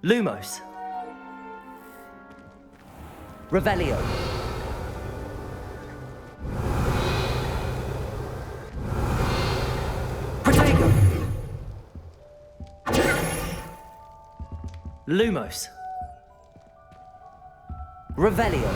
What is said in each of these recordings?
Lumos. Revelio. Protego. Lumos. Revelio.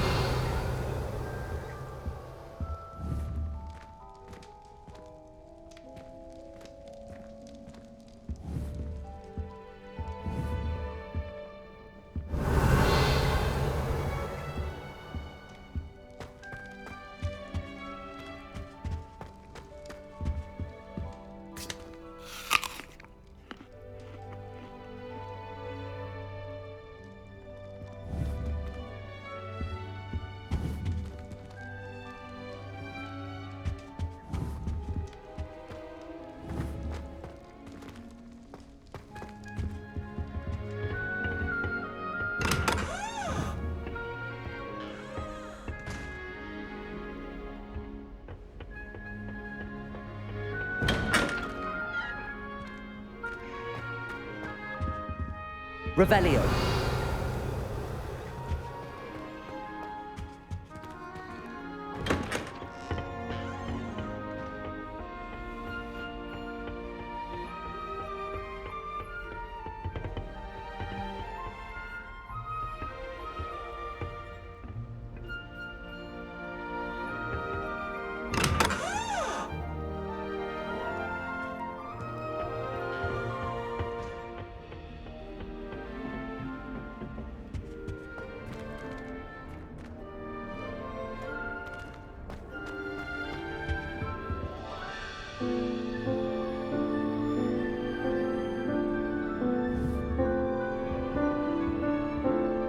Revelio.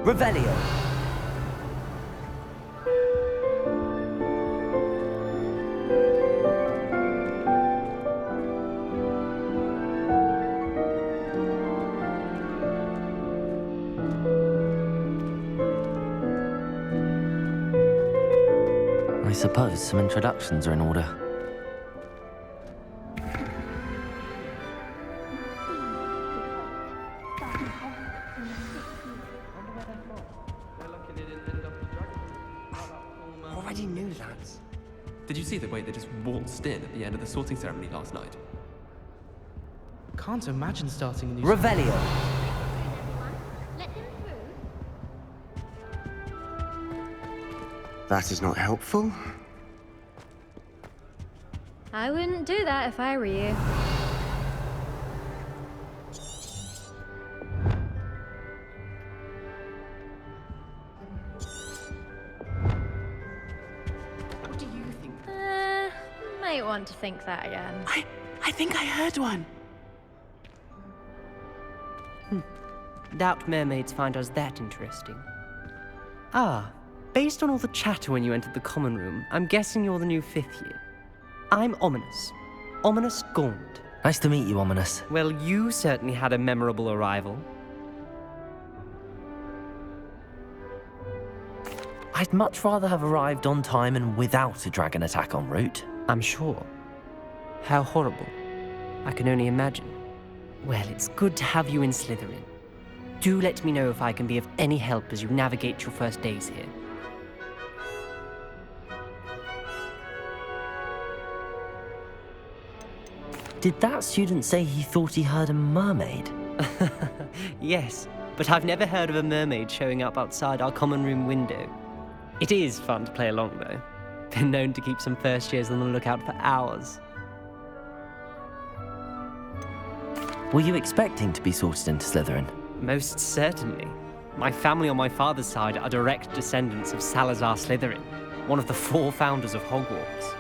Revelio. I suppose some introductions are in order. Already knew that. Did you see the way they just waltzed in at the end of the sorting ceremony last night? Can't imagine starting a new... Revelio. That is not helpful. I wouldn't do that if I were you. What do you think? Might want to think that again. I think I heard one. Doubt mermaids find us that interesting. Ah, based on all the chatter when you entered the common room, I'm guessing you're the new 5th year. I'm Ominous. Ominous Gaunt. Nice to meet you, Ominous. Well, you certainly had a memorable arrival. I'd much rather have arrived on time and without a dragon attack en route. I'm sure. How horrible. I can only imagine. Well, it's good to have you in Slytherin. Do let me know if I can be of any help as you navigate your first days here. Did that student say he thought he heard a mermaid? Yes, but I've never heard of a mermaid showing up outside our common room window. It is fun to play along, though. Been known to keep some first years on the lookout for hours. Were you expecting to be sorted into Slytherin? Most certainly. My family on my father's side are direct descendants of Salazar Slytherin, one of the 4 founders of Hogwarts.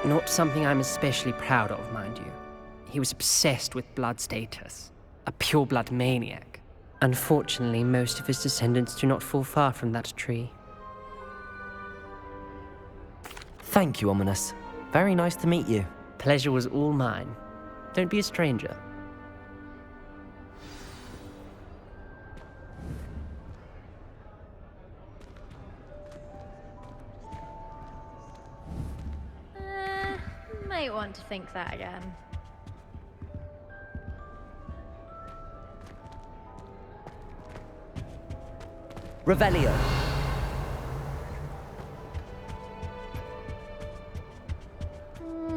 Not something I'm especially proud of, mind you. He was obsessed with blood status, a pure-blood maniac. Unfortunately, most of his descendants do not fall far from that tree. Thank you, Ominous. Very nice to meet you. Pleasure was all mine. Don't be a stranger. Might want to think that again. . Revelio.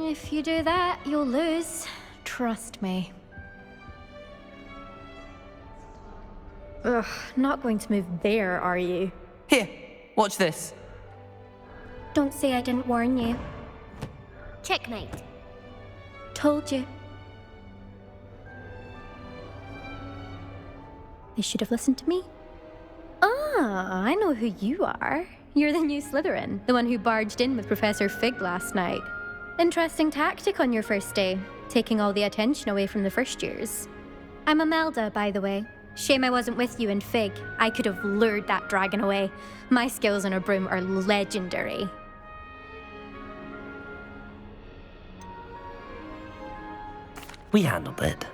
If you do that, you'll lose. Trust me. Ugh, not going to move there, are you? Here, watch this. Don't say I didn't warn you. Checkmate. Told you. They should have listened to me. Ah, I know who you are. You're the new Slytherin, the one who barged in with Professor Fig last night. Interesting tactic on your first day, taking all the attention away from the first years. I'm Imelda, by the way. Shame I wasn't with you in Fig. I could have lured that dragon away. My skills on a broom are legendary. We handled it.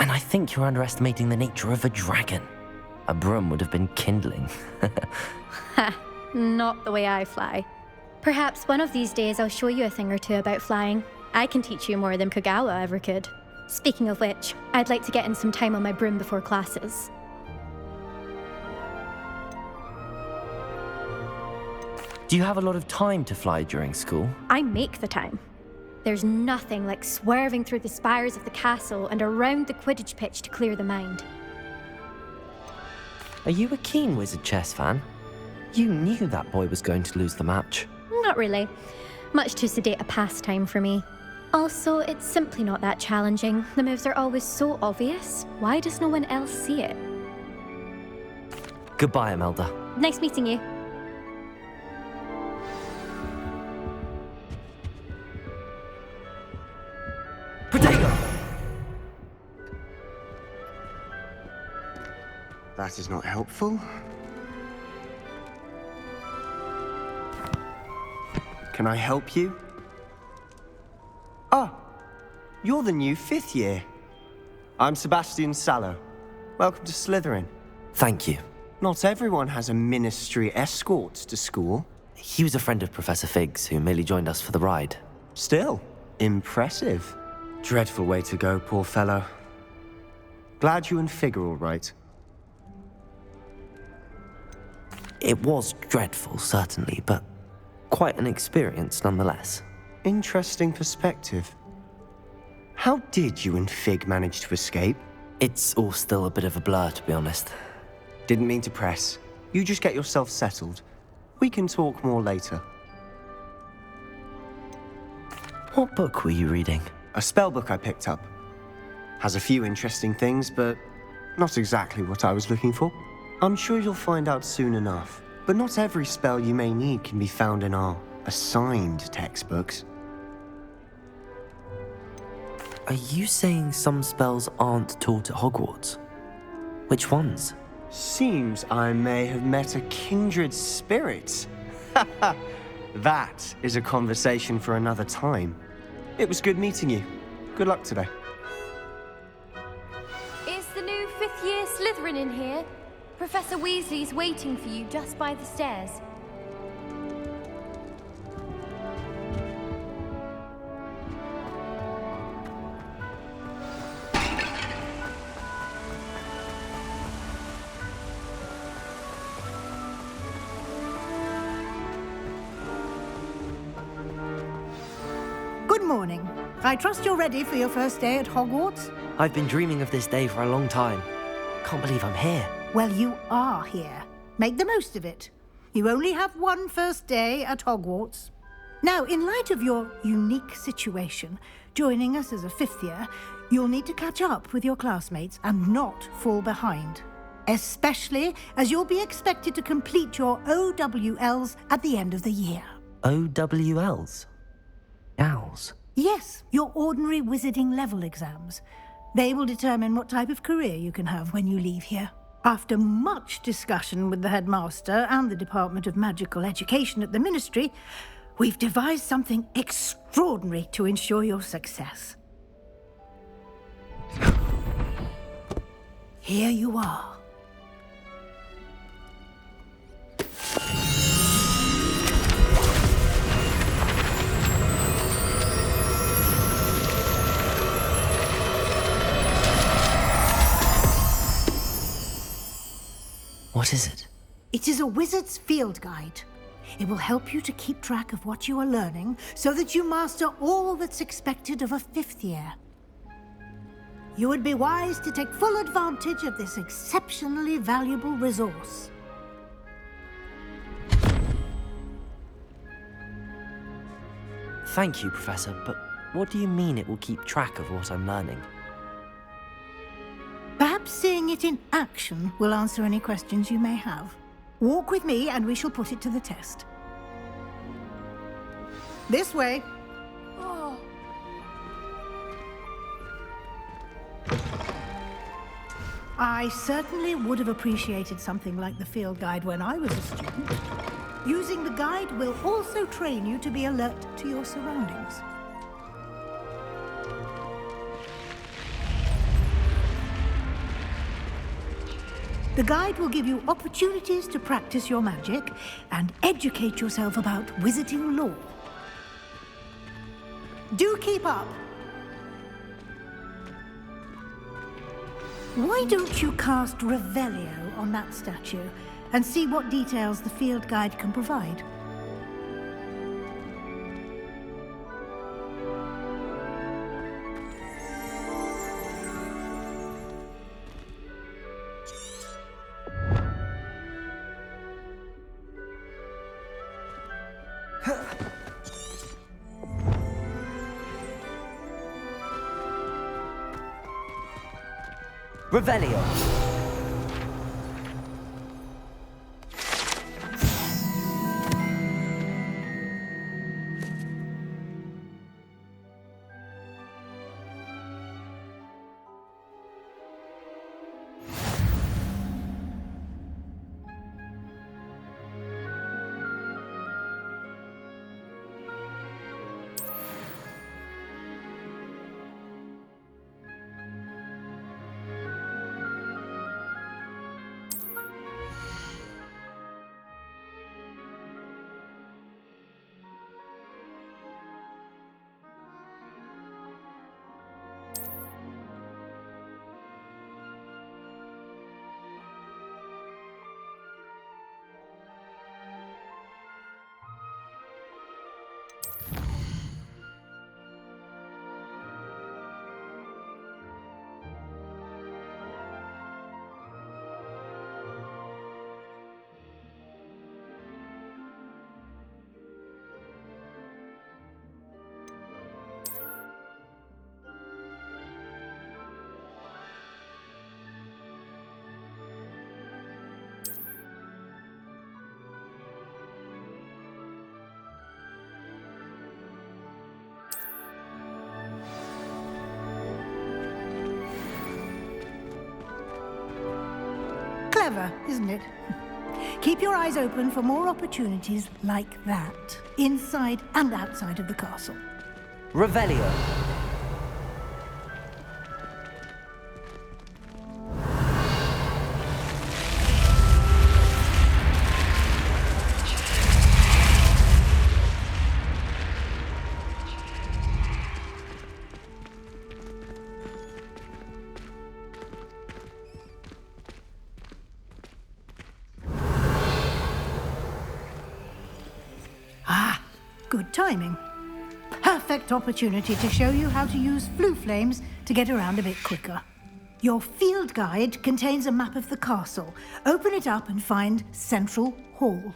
And I think you're underestimating the nature of a dragon. A broom would have been kindling. Ha, not the way I fly. Perhaps one of these days I'll show you a thing or two about flying. I can teach you more than Kogawa ever could. Speaking of which, I'd like to get in some time on my broom before classes. Do you have a lot of time to fly during school? I make the time. There's nothing like swerving through the spires of the castle and around the Quidditch pitch to clear the mind. Are you a keen Wizard chess fan? You knew that boy was going to lose the match. Not really. Much too sedate a pastime for me. Also, it's simply not that challenging. The moves are always so obvious. Why does no one else see it? Goodbye, Imelda. Nice meeting you. Protego! That is not helpful. Can I help you? Ah, you're the new 5th year. I'm Sebastian Sallow. Welcome to Slytherin. Thank you. Not everyone has a ministry escort to school. He was a friend of Professor Fig's who merely joined us for the ride. Still, impressive. Dreadful way to go, poor fellow. Glad you and Fig are all right. It was dreadful, certainly, but quite an experience nonetheless. Interesting perspective. How did you and Fig manage to escape? It's all still a bit of a blur, to be honest. Didn't mean to press. You just get yourself settled. We can talk more later. What book were you reading? A spell book I picked up. Has a few interesting things, but not exactly what I was looking for. I'm sure you'll find out soon enough. But not every spell you may need can be found in our assigned textbooks. Are you saying some spells aren't taught at Hogwarts? Which ones? Seems I may have met a kindred spirit. That is a conversation for another time. It was good meeting you. Good luck today. Is the new 5th year Slytherin in here? Professor Weasley's waiting for you just by the stairs. Good morning. I trust you're ready for your first day at Hogwarts? I've been dreaming of this day for a long time. Can't believe I'm here. Well, you are here. Make the most of it. You only have one first day at Hogwarts. Now, in light of your unique situation, joining us as a 5th year, you'll need to catch up with your classmates and not fall behind. Especially as you'll be expected to complete your OWLs at the end of the year. OWLs? Owls? Yes, your ordinary wizarding level exams. They will determine what type of career you can have when you leave here. After much discussion with the headmaster and the Department of Magical Education at the Ministry, we've devised something extraordinary to ensure your success. Here you are. What is it? It is a wizard's field guide. It will help you to keep track of what you are learning so that you master all that's expected of a 5th year. You would be wise to take full advantage of this exceptionally valuable resource. Thank you, Professor, but what do you mean it will keep track of what I'm learning? Perhaps seeing it in action will answer any questions you may have. Walk with me and we shall put it to the test. This way. Oh. I certainly would have appreciated something like the field guide when I was a student. Using the guide will also train you to be alert to your surroundings. The guide will give you opportunities to practice your magic and educate yourself about wizarding lore. Do keep up! Why don't you cast Revelio on that statue and see what details the field guide can provide? Revelio! Clever, isn't it? Keep your eyes open for more opportunities like that, inside and outside of the castle. Revelio! Good timing. Perfect opportunity to show you how to use flue flames to get around a bit quicker. Your field guide contains a map of the castle. Open it up and find Central Hall.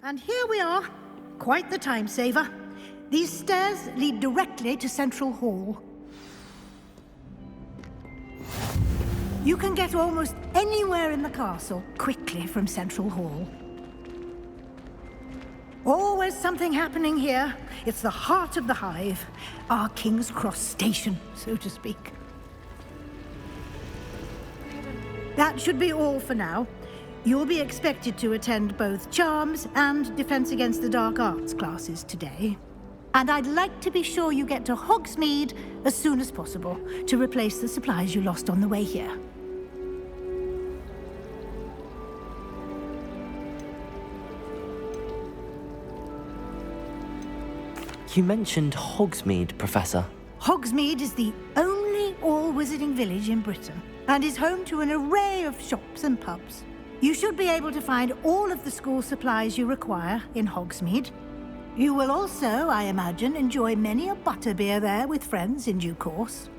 And here we are. Quite the time saver. These stairs lead directly to Central Hall. You can get almost anywhere in the castle quickly from Central Hall. Always something happening here. It's the heart of the hive, our King's Cross station, so to speak. That should be all for now. You'll be expected to attend both Charms and Defense Against the Dark Arts classes today. And I'd like to be sure you get to Hogsmeade as soon as possible to replace the supplies you lost on the way here. You mentioned Hogsmeade, Professor. Hogsmeade is the only all-wizarding village in Britain and is home to an array of shops and pubs. You should be able to find all of the school supplies you require in Hogsmeade. You will also, I imagine, enjoy many a butterbeer there with friends in due course.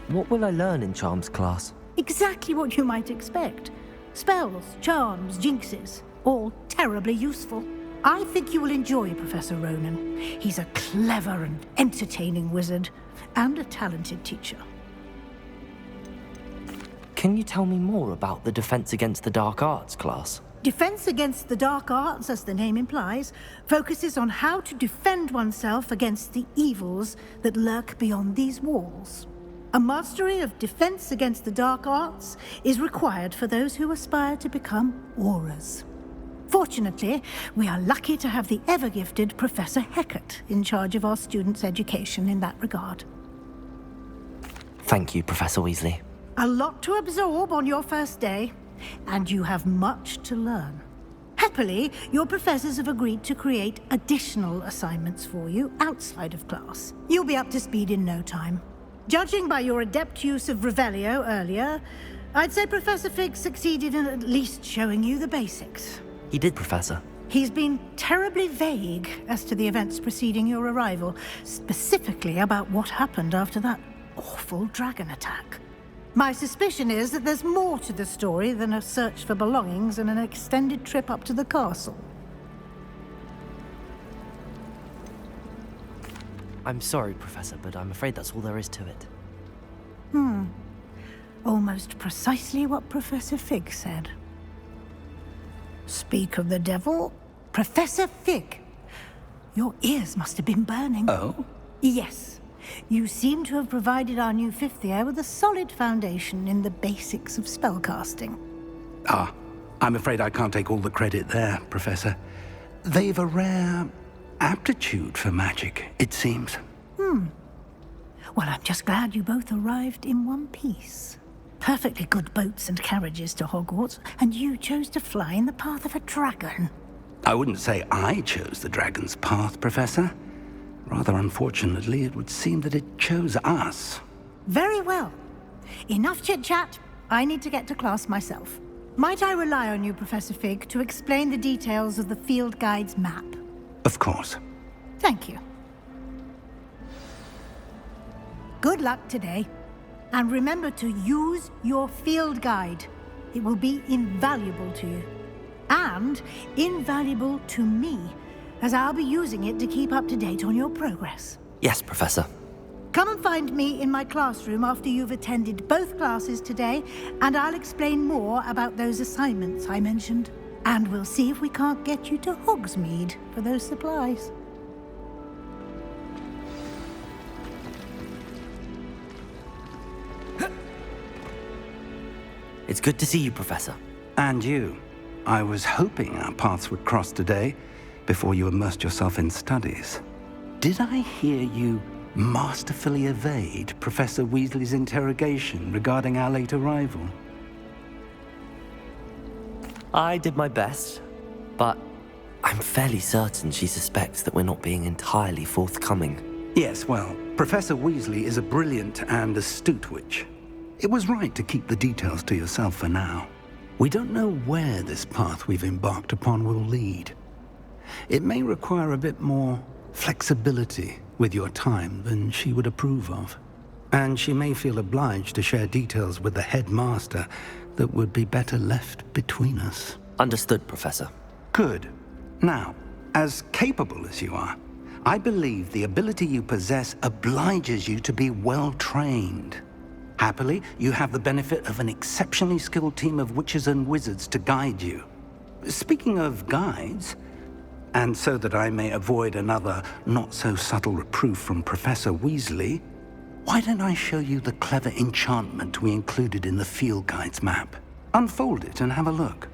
What will I learn in Charms class? Exactly what you might expect. Spells, charms, jinxes, all terribly useful. I think you will enjoy Professor Ronan. He's a clever and entertaining wizard, and a talented teacher. Can you tell me more about the Defense Against the Dark Arts class? Defense Against the Dark Arts, as the name implies, focuses on how to defend oneself against the evils that lurk beyond these walls. A mastery of Defense Against the Dark Arts is required for those who aspire to become Aurors. Fortunately, we are lucky to have the ever-gifted Professor Hecat in charge of our students' education in that regard. Thank you, Professor Weasley. A lot to absorb on your first day, and you have much to learn. Happily, your professors have agreed to create additional assignments for you outside of class. You'll be up to speed in no time. Judging by your adept use of Revelio earlier, I'd say Professor Fig succeeded in at least showing you the basics. He did, Professor. He's been terribly vague as to the events preceding your arrival, specifically about what happened after that awful dragon attack. My suspicion is that there's more to the story than a search for belongings and an extended trip up to the castle. I'm sorry, Professor, but I'm afraid that's all there is to it. Almost precisely what Professor Fig said. Speak of the devil, Professor Fig. Your ears must have been burning. Oh? Yes. You seem to have provided our new fifth year with a solid foundation in the basics of spellcasting. Ah, I'm afraid I can't take all the credit there, Professor. They've a rare aptitude for magic, it seems. Well, I'm just glad you both arrived in one piece. Perfectly good boats and carriages to Hogwarts, and you chose to fly in the path of a dragon. I wouldn't say I chose the dragon's path, Professor. Rather unfortunately, it would seem that it chose us. Very well. Enough chit-chat. I need to get to class myself. Might I rely on you, Professor Fig, to explain the details of the field guide's map? Of course. Thank you. Good luck today. And remember to use your field guide. It will be invaluable to you. And invaluable to me, as I'll be using it to keep up to date on your progress. Yes, Professor. Come and find me in my classroom after you've attended both classes today, and I'll explain more about those assignments I mentioned. And we'll see if we can't get you to Hogsmeade for those supplies. It's good to see you, Professor. And you. I was hoping our paths would cross today, before you immersed yourself in studies. Did I hear you masterfully evade Professor Weasley's interrogation regarding our late arrival? I did my best, but I'm fairly certain she suspects that we're not being entirely forthcoming. Yes, well, Professor Weasley is a brilliant and astute witch. It was right to keep the details to yourself for now. We don't know where this path we've embarked upon will lead. It may require a bit more flexibility with your time than she would approve of. And she may feel obliged to share details with the headmaster that would be better left between us. Understood, Professor. Good. Now, as capable as you are, I believe the ability you possess obliges you to be well-trained. Happily, you have the benefit of an exceptionally skilled team of witches and wizards to guide you. Speaking of guides, and so that I may avoid another not-so-subtle reproof from Professor Weasley, why don't I show you the clever enchantment we included in the field guide's map? Unfold it and have a look.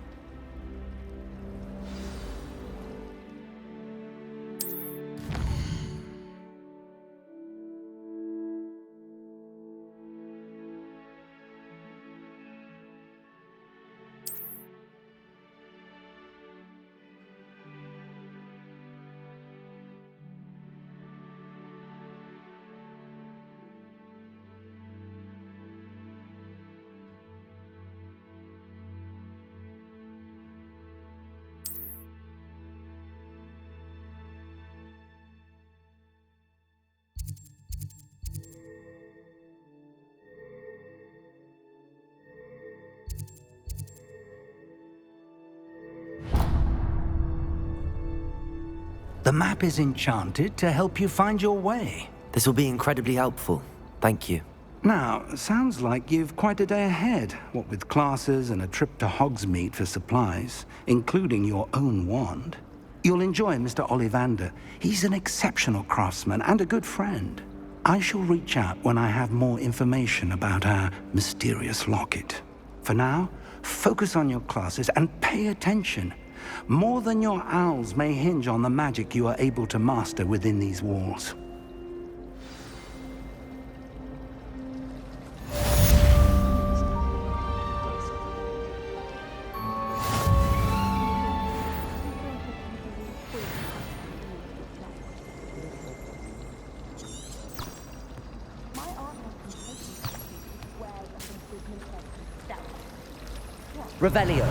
The map is enchanted to help you find your way. This will be incredibly helpful. Thank you. Now, sounds like you've quite a day ahead, what with classes and a trip to Hogsmeade for supplies, including your own wand. You'll enjoy Mr. Ollivander. He's an exceptional craftsman and a good friend. I shall reach out when I have more information about our mysterious locket. For now, focus on your classes and pay attention. More than your owls may hinge on the magic you are able to master within these walls. Revelio.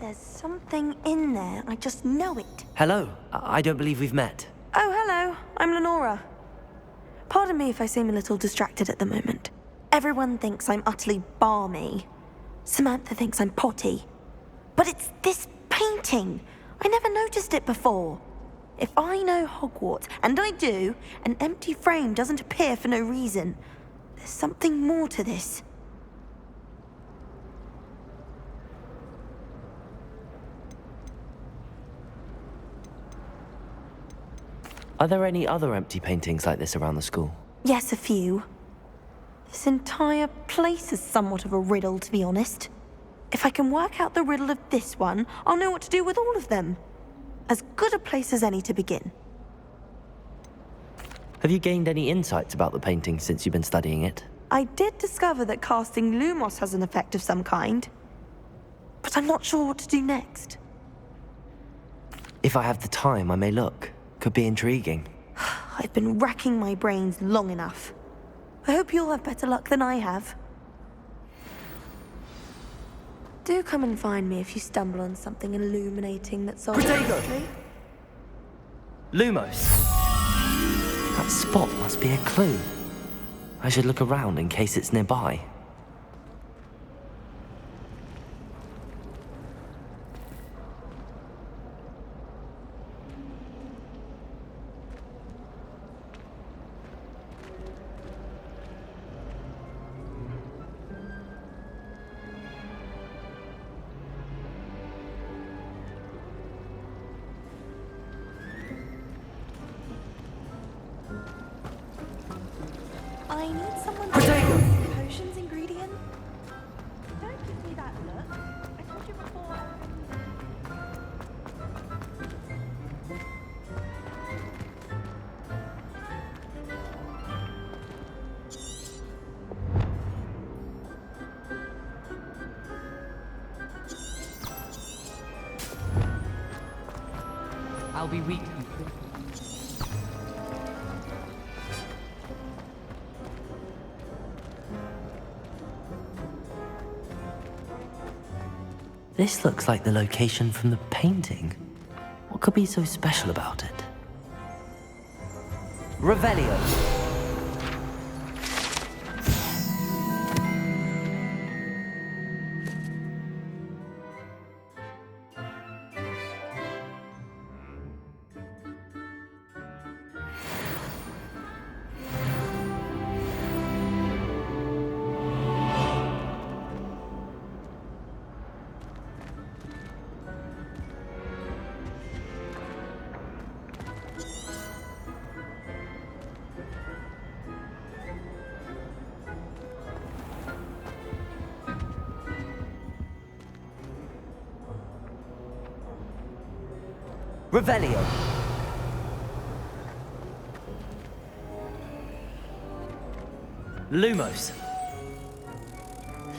There's something in there. I just know it. Hello. I don't believe we've met. Oh, hello. I'm Lenora. Pardon me if I seem a little distracted at the moment. Everyone thinks I'm utterly balmy. Samantha thinks I'm potty. But it's this painting. I never noticed it before. If I know Hogwarts, and I do, an empty frame doesn't appear for no reason. There's something more to this. Are there any other empty paintings like this around the school? Yes, a few. This entire place is somewhat of a riddle, to be honest. If I can work out the riddle of this one, I'll know what to do with all of them. As good a place as any to begin. Have you gained any insights about the painting since you've been studying it? I did discover that casting Lumos has an effect of some kind. But I'm not sure what to do next. If I have the time, I may look. Could be intriguing. I've been racking my brains long enough. I hope you'll have better luck than I have. Do come and find me if you stumble on something illuminating that's all. Protego! Lumos! That spot must be a clue. I should look around in case it's nearby. I need someone to know potions ingredient. Don't give me that look. I told you before. I'll be weak. This looks like the location from the painting. What could be so special about it? Revelio. Revelio. Lumos.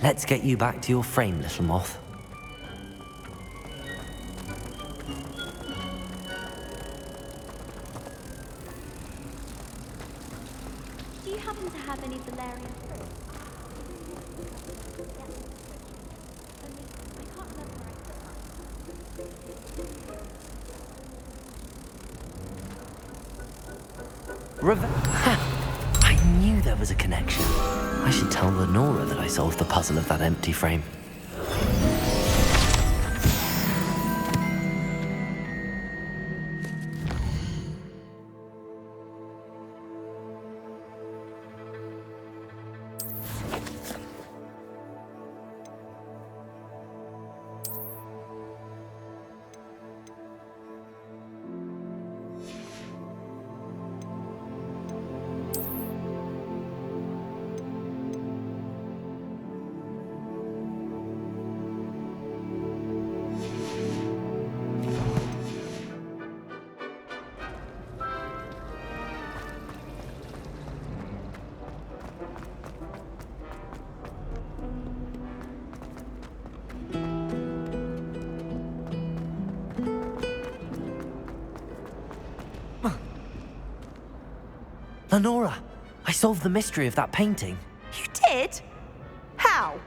Let's get you back to your frame, little moth. Do you happen to have any valerian fruit? I can't remember where I put I knew there was a connection. I should tell Lenora that I solved the puzzle of that empty frame. Lenora, I solved the mystery of that painting. You did? How?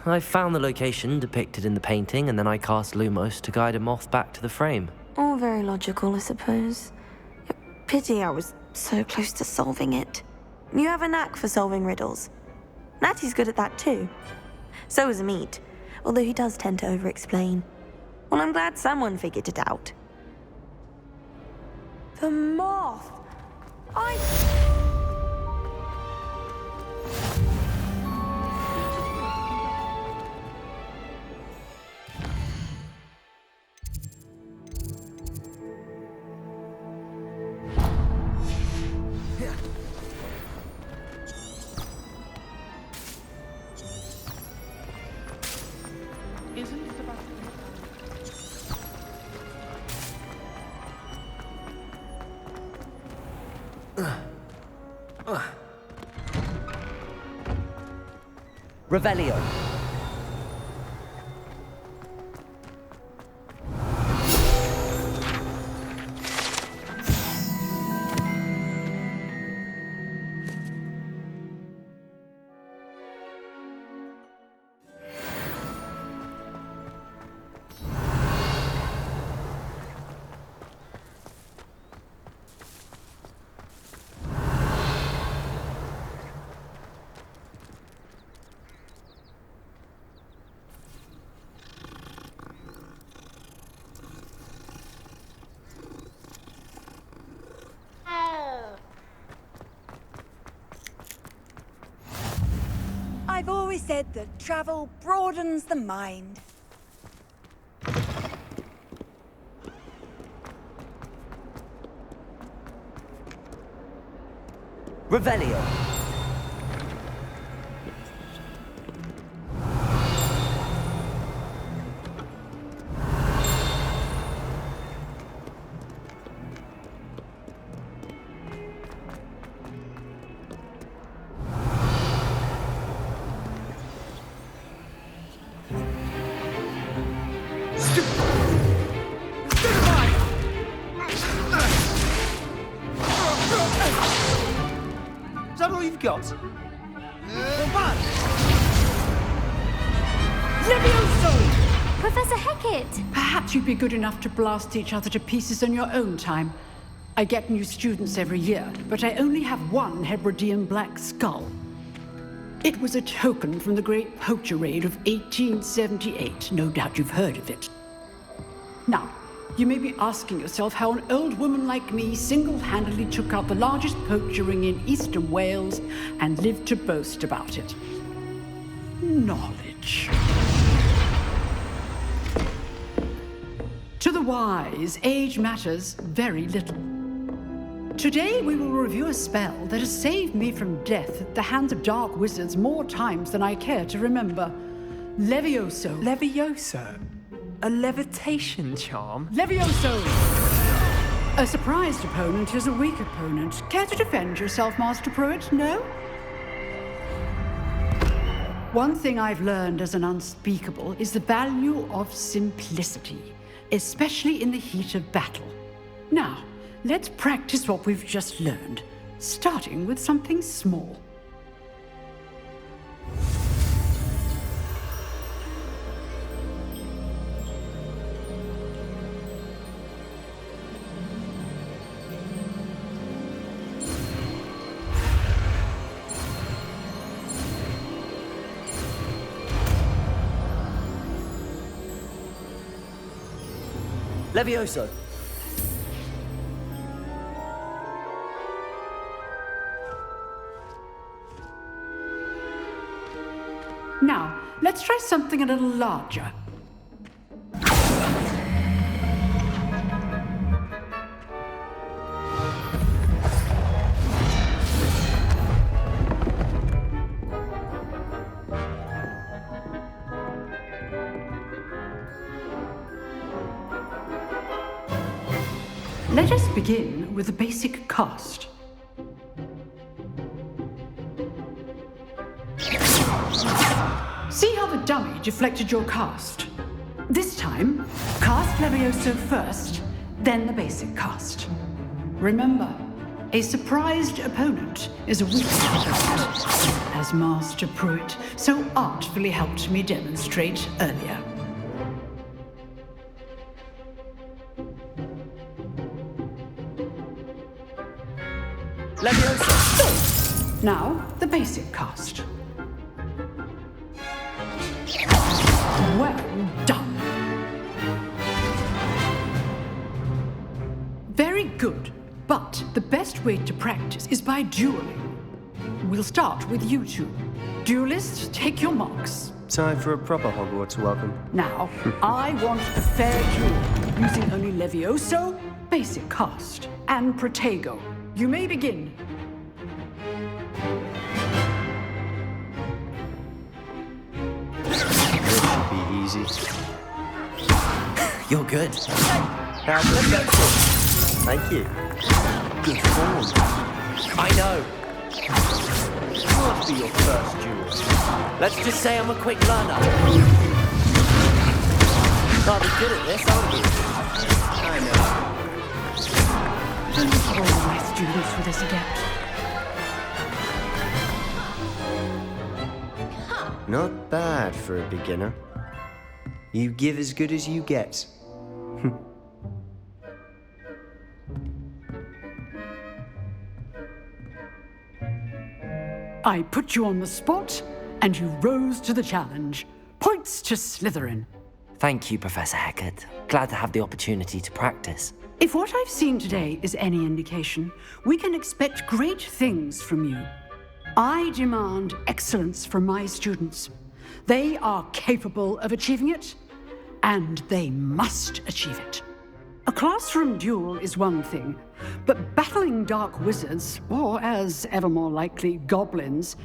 I found the location depicted in the painting, and then I cast Lumos to guide a moth back to the frame. All very logical, I suppose. Pity I was so close to solving it. You have a knack for solving riddles. Natty's good at that too. So is Mead, although he does tend to over-explain. Well, I'm glad someone figured it out. The moth! Revelio. I've always said that travel broadens the mind. Revelio. Is that all you've got? Professor Hecat! Perhaps you'd be good enough to blast each other to pieces on your own time. I get new students every year, but I only have one Hebridean black skull. It was a token from the Great Poacher Raid of 1878. No doubt you've heard of it. Now, you may be asking yourself how an old woman like me single-handedly took out the largest poacher ring in eastern Wales and lived to boast about it. Knowledge. To the wise, age matters very little. Today we will review a spell that has saved me from death at the hands of dark wizards more times than I care to remember. Levioso. Levioso? A levitation charm? Levioso! A surprised opponent is a weak opponent. Care to defend yourself, Master Pruitt? No? One thing I've learned as an unspeakable is the value of simplicity, especially in the heat of battle. Now, let's practice what we've just learned, starting with something small. Levioso. Now, let's try something a little larger. Let us begin with the basic cast. See how the dummy deflected your cast? This time, cast Levioso first, then the basic cast. Remember, a surprised opponent is a weak opponent, as Master Pruitt so artfully helped me demonstrate earlier. Levioso! Now, the basic cast. Well done. Very good, but the best way to practice is by dueling. We'll start with you two. Duelists, take your marks. Time for a proper Hogwarts welcome. Now, I want a fair duel, using only Levioso, basic cast, and Protego. You may begin. Be easy. You're good. Thank you. Good form. I know. Must be your first duel. Let's just say I'm a quick learner. Rather good at this, aren't you? I know. Don't need all my students for this adept. Not bad for a beginner. You give as good as you get. I put you on the spot, and you rose to the challenge. Points to Slytherin. Thank you, Professor Hecat. Glad to have the opportunity to practice. If what I've seen today is any indication, we can expect great things from you. I demand excellence from my students. They are capable of achieving it, and they must achieve it. A classroom duel is one thing, But battling dark wizards, or as ever more likely, goblins,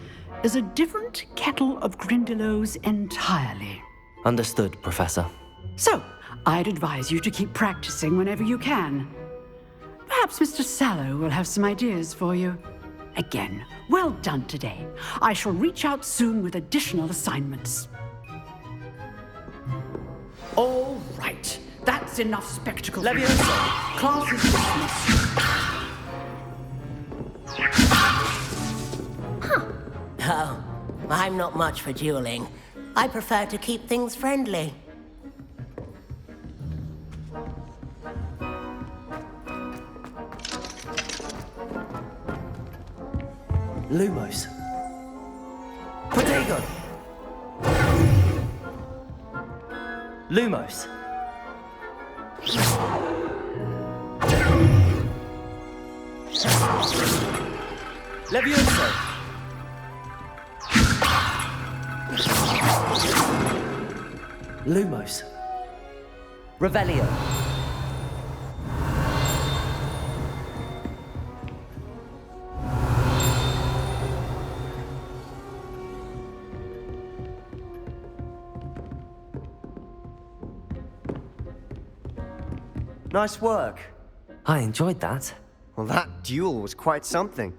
is a different kettle of Grindylows entirely. Understood, Professor. So, I'd advise you to keep practicing whenever you can. Perhaps Mr. Sallow will have some ideas for you. Again, well done today. I shall reach out soon with additional assignments. All right, that's enough spectacle. Leviosa! Class is dismissed. Oh, I'm not much for dueling. I prefer to keep things friendly. Lumos. Protego! Lumos. Leviosa! Lumos. Revelio. Nice work. I enjoyed that. Well, that duel was quite something.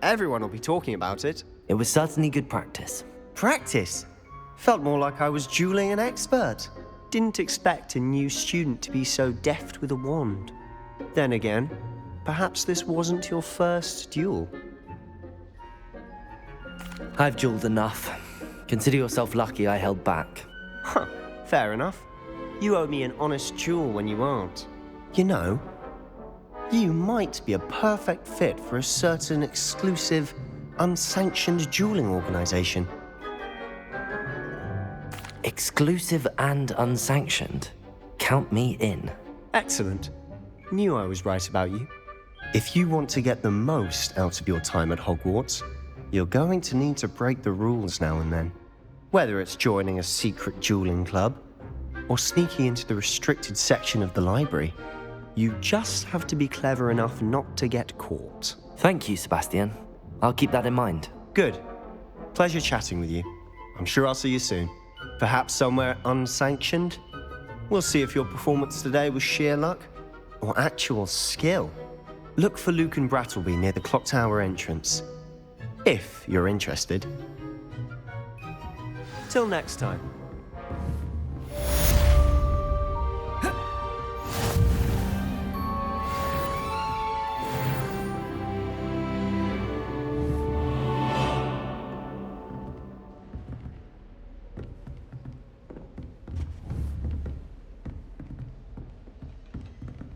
Everyone will be talking about it. It was certainly good practice. Practice? Felt more like I was dueling an expert. Didn't expect a new student to be so deft with a wand. Then again, perhaps this wasn't your first duel. I've dueled enough. Consider yourself lucky I held back. Huh, fair enough. You owe me an honest duel when you aren't. You know, you might be a perfect fit for a certain exclusive, unsanctioned dueling organization. Exclusive and unsanctioned. Count me in. Excellent. Knew I was right about you. If you want to get the most out of your time at Hogwarts, you're going to need to break the rules now and then. Whether it's joining a secret dueling club, or sneaking into the restricted section of the library, you just have to be clever enough not to get caught. Thank you, Sebastian. I'll keep that in mind. Good. Pleasure chatting with you. I'm sure I'll see you soon. Perhaps somewhere unsanctioned? We'll see if your performance today was sheer luck or actual skill. Look for Luke and Brattleby near the clock tower entrance, if you're interested. Till next time.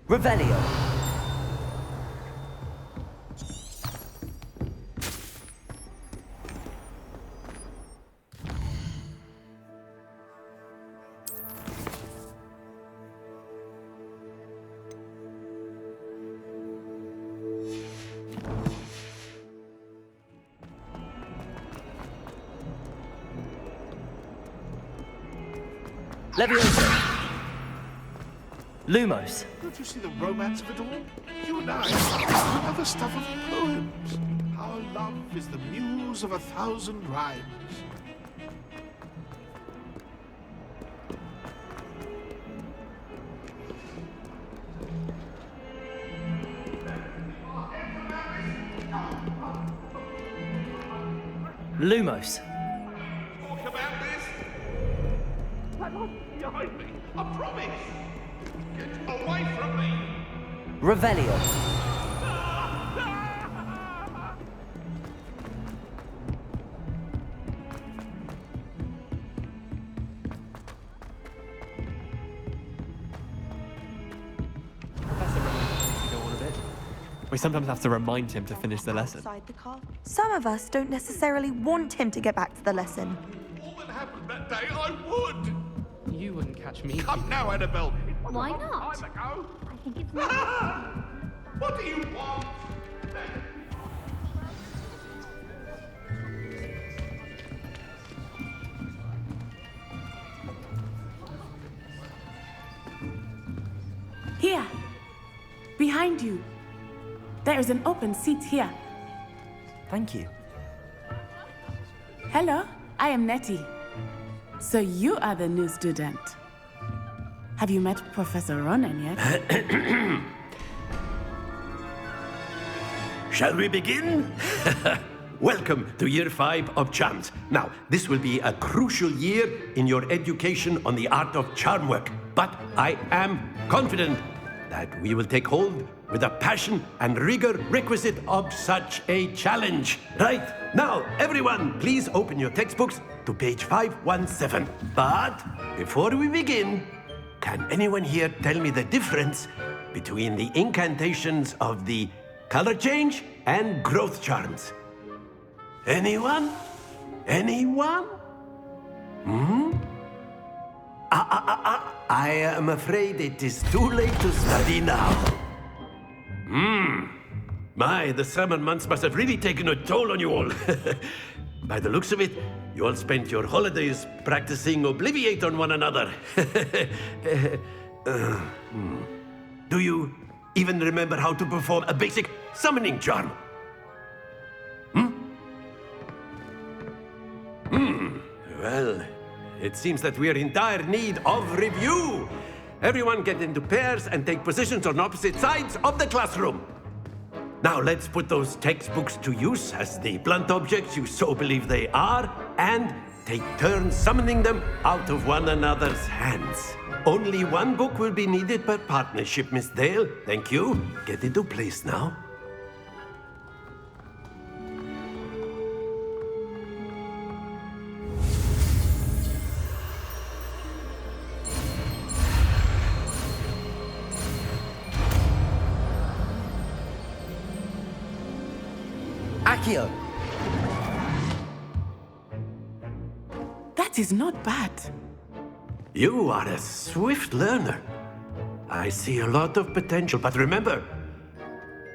Revelio. Leviosa. Lumos. Don't you see the romance of it all? You and I are the stuff of poems. Our love is the muse of 1,000 rhymes. Lumos. Talk about this? That was behind me. I promise. Get away from me. Revelio. We sometimes have to remind him to finish the lesson. Some of us don't necessarily want him to get back to the lesson. All that happened that day, I would. You wouldn't catch me. Come now, Annabelle. Why not? Time ago. I think it's nice. What do you want? Here. Behind you. There is an open seat here. Thank you. Hello, I am Nettie. So you are the new student. Have you met Professor Ronan yet? Shall we begin? Welcome to Year 5 of Charms. Now, this will be a crucial year in your education on the art of charm work. But I am confident that we will take hold with the passion and rigor requisite of such a challenge. Right, now, everyone, please open your textbooks to page 517. But before we begin, can anyone here tell me the difference between the incantations of the color change and growth charms? Anyone? Anyone? I am afraid it is too late to study now. My, the summer months must have really taken a toll on you all. By the looks of it, you all spent your holidays practicing Obliviate on one another. Do you even remember how to perform a basic summoning charm? Well, it seems that we are in dire need of review. Everyone get into pairs and take positions on opposite sides of the classroom. Now let's put those textbooks to use as the blunt objects you so believe they are, and take turns summoning them out of one another's hands. Only one book will be needed per partnership, Miss Dale. Thank you. Get into place now. Accio! That is not bad. You are a swift learner. I see a lot of potential, but remember,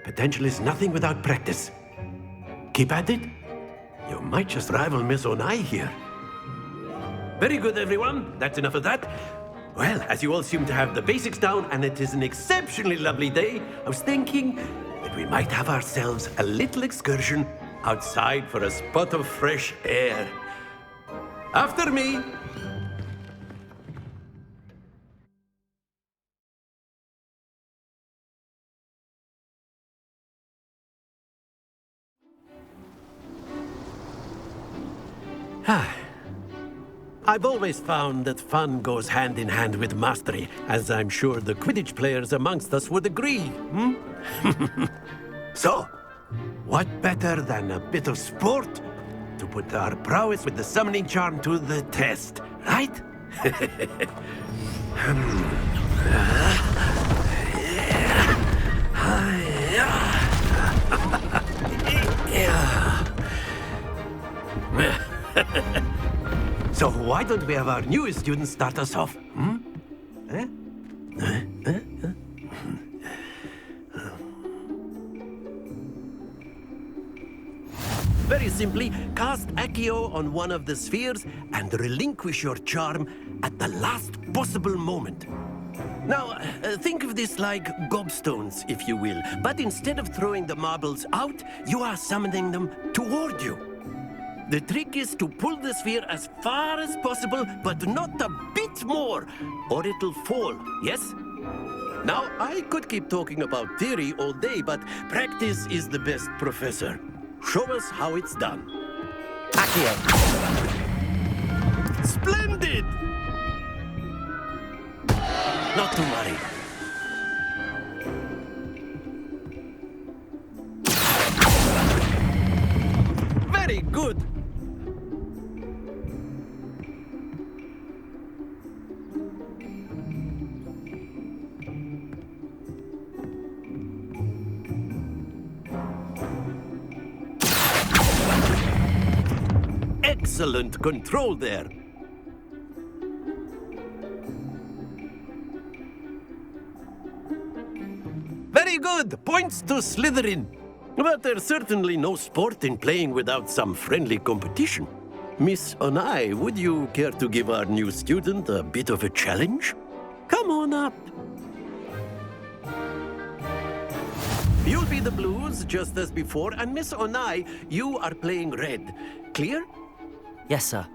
potential is nothing without practice. Keep at it. You might just rival Miss Onai here. Very good, everyone. That's enough of that. Well, as you all seem to have the basics down, and it is an exceptionally lovely day, I was thinking that we might have ourselves a little excursion outside for a spot of fresh air. After me. I've always found that fun goes hand in hand with mastery, as I'm sure the Quidditch players amongst us would agree. So, what better than a bit of sport to put our prowess with the summoning charm to the test, right? So why don't we have our newest student start us off? Very simply, cast Accio on one of the spheres and relinquish your charm at the last possible moment. Now, think of this like gobstones, if you will, but instead of throwing the marbles out, you are summoning them toward you. The trick is to pull the sphere as far as possible, but not a bit more, or it'll fall, yes? Now, I could keep talking about theory all day, but practice is the best professor. Show us how it's done. Accio. Splendid! Not to worry. Very good. Excellent control there. Very good. Points to Slytherin. But there's certainly no sport in playing without some friendly competition. Miss Onai, would you care to give our new student a bit of a challenge? Come on up. You'll be the blues, just as before, and Miss Onai, you are playing red. Clear? Yes, sir.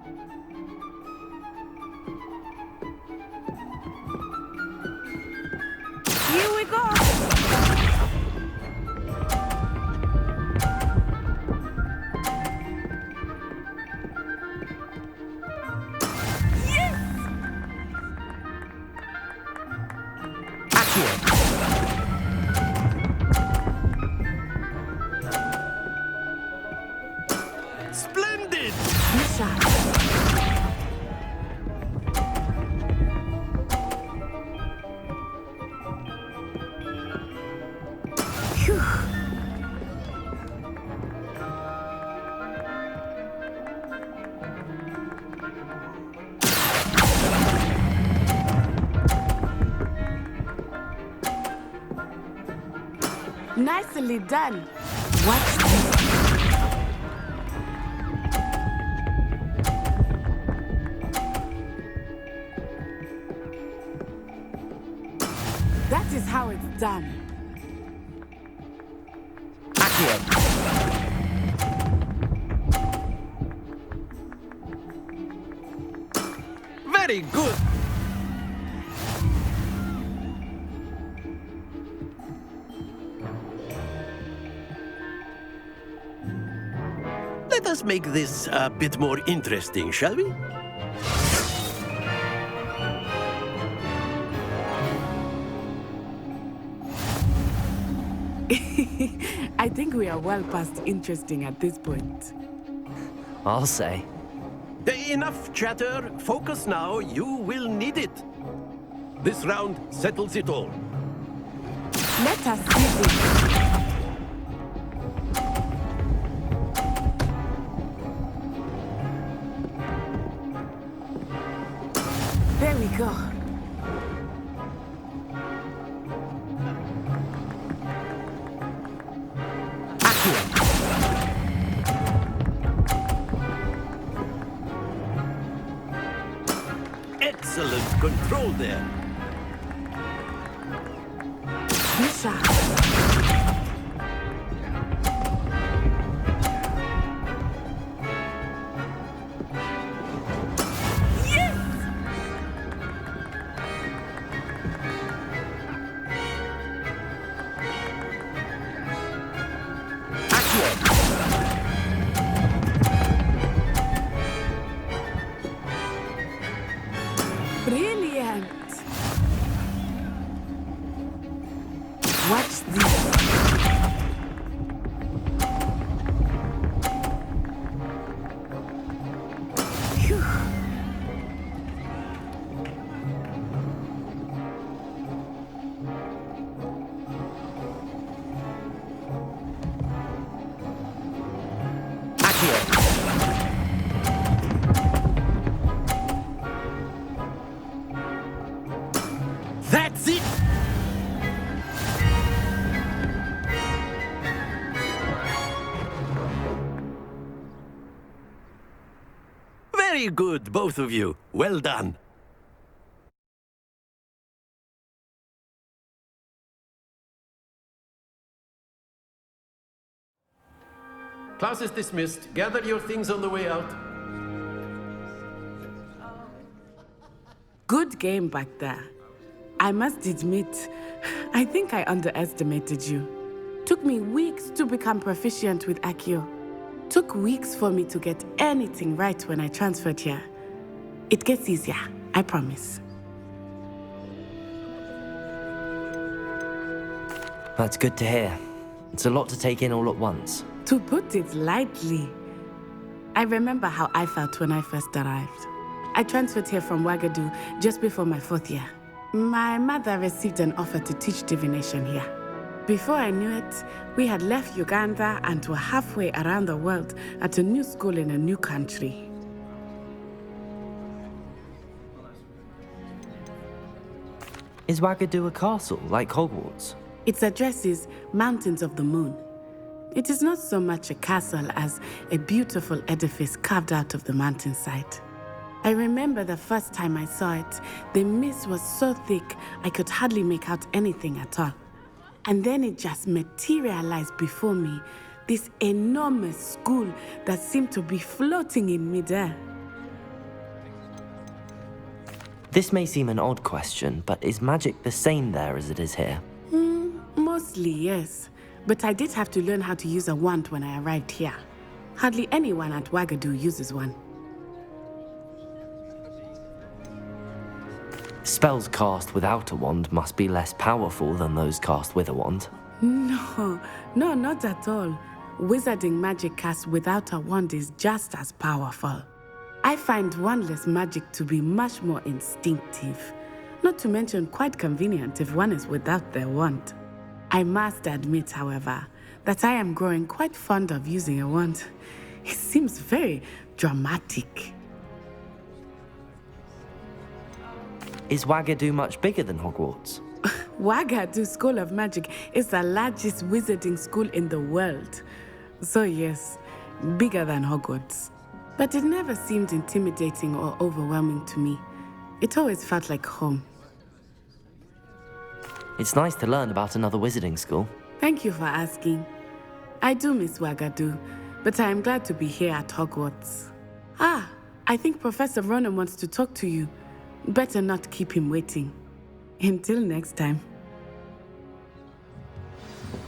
Here we go! Splendid! Nicely done. Watch this. That is how it's done. Very good! Let us make this a bit more interesting, shall we? I think we are well past interesting at this point. I'll say. Enough chatter. Focus now. You will need it. This round settles it all. Let us see this. There we go. Excellent control there. Misha. Brilliant! Watch this. Phew. That's it! Very good, both of you. Well done. Class is dismissed. Gather your things on the way out. Good game back there. I must admit, I think I underestimated you. Took me weeks to become proficient with Accio. Took weeks for me to get anything right when I transferred here. It gets easier, I promise. That's good to hear. It's a lot to take in all at once. To put it lightly, I remember how I felt when I first arrived. I transferred here from Ouagadougou just before my 4th year. My mother received an offer to teach divination here. Before I knew it, we had left Uganda and were halfway around the world at a new school in a new country. Is Ouagadougou a castle, like Hogwarts? Its address is Mountains of the Moon. It is not so much a castle as a beautiful edifice carved out of the mountainside. I remember the first time I saw it, the mist was so thick I could hardly make out anything at all. And then it just materialized before me. This enormous school that seemed to be floating in midair. This may seem an odd question, but is magic the same there as it is here? Mostly, yes. But I did have to learn how to use a wand when I arrived here. Hardly anyone at Wagadu uses one. Spells cast without a wand must be less powerful than those cast with a wand. No, not at all. Wizarding magic cast without a wand is just as powerful. I find wandless magic to be much more instinctive. Not to mention quite convenient if one is without their wand. I must admit, however, that I am growing quite fond of using a wand. It seems very dramatic. Is Wagadu much bigger than Hogwarts? Wagadu School of Magic is the largest wizarding school in the world. So yes, bigger than Hogwarts. But it never seemed intimidating or overwhelming to me. It always felt like home. It's nice to learn about another wizarding school. Thank you for asking. I do miss Wagadu, but I am glad to be here at Hogwarts. I think Professor Ronan wants to talk to you. Better not keep him waiting. Until next time.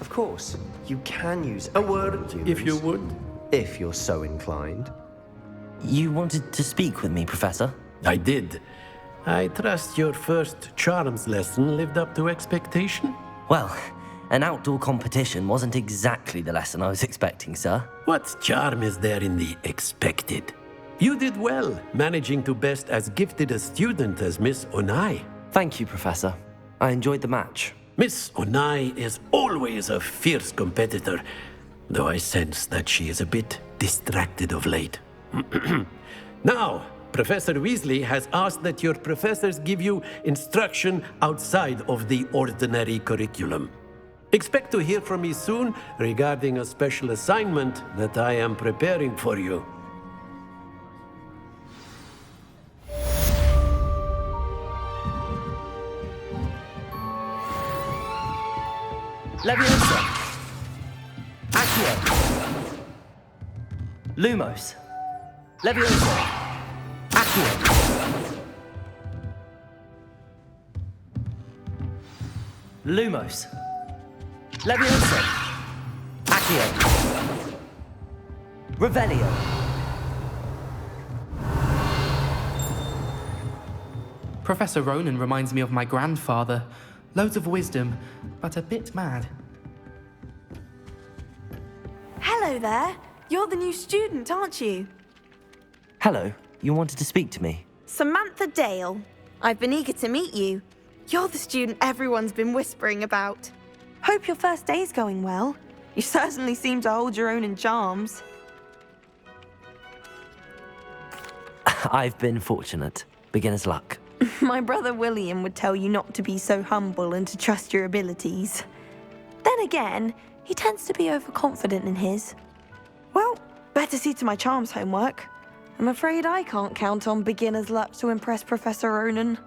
Of course, you can use a word if you would. If you're so inclined. You wanted to speak with me, Professor? I did. I trust your first charms lesson lived up to expectation? Well, an outdoor competition wasn't exactly the lesson I was expecting, sir. What charm is there in the expected? You did well, managing to best as gifted a student as Miss Onai. Thank you, Professor. I enjoyed the match. Miss Onai is always a fierce competitor, though I sense that she is a bit distracted of late. Now, Professor Weasley has asked that your professors give you instruction outside of the ordinary curriculum. Expect to hear from me soon regarding a special assignment that I am preparing for you. Leviosa! Accio! Lumos! Leviosa! Accio! Lumos! Leviosa! Accio! Revelio! Professor Ronan reminds me of my grandfather. Loads of wisdom, but a bit mad. Hello there. You're the new student, aren't you? Hello, you wanted to speak to me? Samantha Dale. I've been eager to meet you. You're the student everyone's been whispering about. Hope your first day's going well. You certainly seem to hold your own in charms. I've been fortunate. Beginner's luck. My brother William would tell you not to be so humble and to trust your abilities. Then again, he tends to be overconfident in his. Well, better see to my charms homework. I'm afraid I can't count on beginner's luck to impress Professor Ronan.